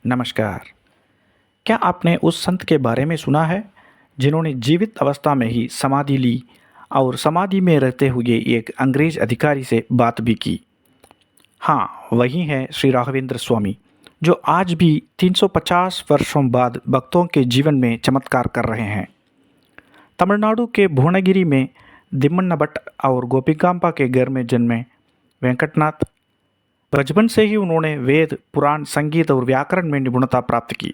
नमस्कार। क्या आपने उस संत के बारे में सुना है जिन्होंने जीवित अवस्था में ही समाधि ली और समाधि में रहते हुए एक अंग्रेज अधिकारी से बात भी की? हाँ, वही है श्री राघवेंद्र स्वामी, जो आज भी 350 वर्षों बाद भक्तों के जीवन में चमत्कार कर रहे हैं। तमिलनाडु के भुवनगिरी में दिम्मन भट्ट और गोपिकांबा के घर में जन्मे वेंकटनाथ, बचपन से ही उन्होंने वेद, पुराण, संगीत और व्याकरण में निपुणता प्राप्त की।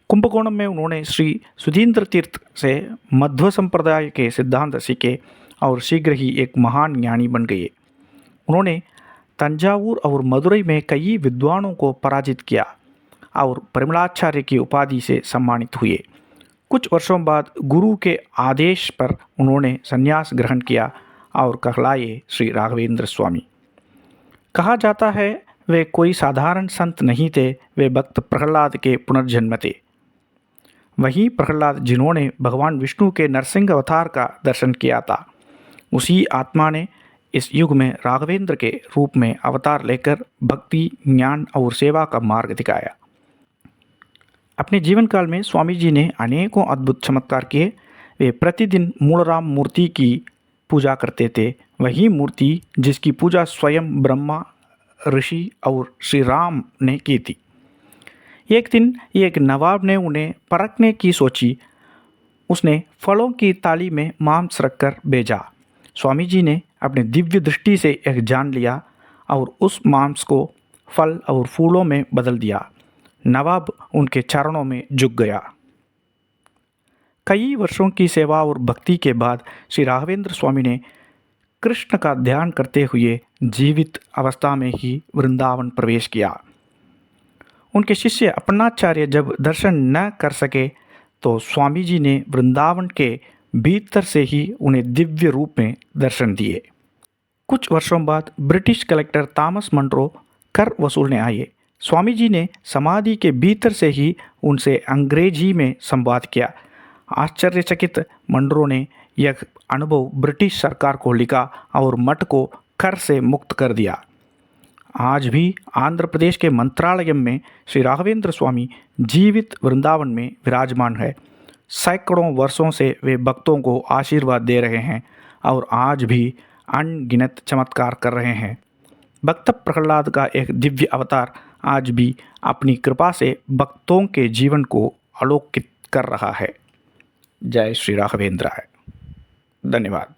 कुंभकोणम में उन्होंने श्री सुधींद्र तीर्थ से मध्व संप्रदाय के सिद्धांत सीखे और शीघ्र ही एक महान ज्ञानी बन गए। उन्होंने तंजावुर और मदुरई में कई विद्वानों को पराजित किया और परिमलाचार्य की उपाधि से सम्मानित हुए। कुछ वर्षों बाद गुरु के आदेश पर उन्होंने संन्यास ग्रहण किया और कहलाए श्री राघवेंद्र स्वामी। कहा जाता है वे कोई साधारण संत नहीं थे, वे भक्त प्रहलाद के पुनर्जन्म थे। वही प्रहलाद जिन्होंने भगवान विष्णु के नरसिंह अवतार का दर्शन किया था, उसी आत्मा ने इस युग में राघवेंद्र के रूप में अवतार लेकर भक्ति, ज्ञान और सेवा का मार्ग दिखाया। अपने जीवन काल में स्वामी जी ने अनेकों अद्भुत चमत्कार किए। वे प्रतिदिन मूलराम मूर्ति की पूजा करते थे, वही मूर्ति जिसकी पूजा स्वयं ब्रह्मा, ऋषि और श्री राम ने की थी। एक दिन एक नवाब ने उन्हें परखने की सोची। उसने फलों की थाली में मांस रखकर भेजा। स्वामी जी ने अपने दिव्य दृष्टि से यह जान लिया और उस मांस को फल और फूलों में बदल दिया। नवाब उनके चरणों में झुक गया। कई वर्षों की सेवा और भक्ति के बाद श्री राघवेंद्र स्वामी ने कृष्ण का ध्यान करते हुए जीवित अवस्था में ही वृंदावन प्रवेश किया। उनके शिष्य अपन्नाचार्य जब दर्शन न कर सके तो स्वामी जी ने वृंदावन के भीतर से ही उन्हें दिव्य रूप में दर्शन दिए। कुछ वर्षों बाद ब्रिटिश कलेक्टर थॉमस मंड्रो कर वसूलने आए। स्वामी जी ने समाधि के भीतर से ही उनसे अंग्रेजी में संवाद किया। आश्चर्यचकित मंड्रो ने यह अनुभव ब्रिटिश सरकार को लिखा और मठ को कर से मुक्त कर दिया। आज भी आंध्र प्रदेश के मंत्रालयम में श्री राघवेंद्र स्वामी जीवित वृंदावन में विराजमान है। सैकड़ों वर्षों से वे भक्तों को आशीर्वाद दे रहे हैं और आज भी अनगिनत चमत्कार कर रहे हैं। भक्त प्रहलाद का एक दिव्य अवतार आज भी अपनी कृपा से भक्तों के जीवन को अलौकित कर रहा है। जय श्री राघवेंद्र है। धन्यवाद।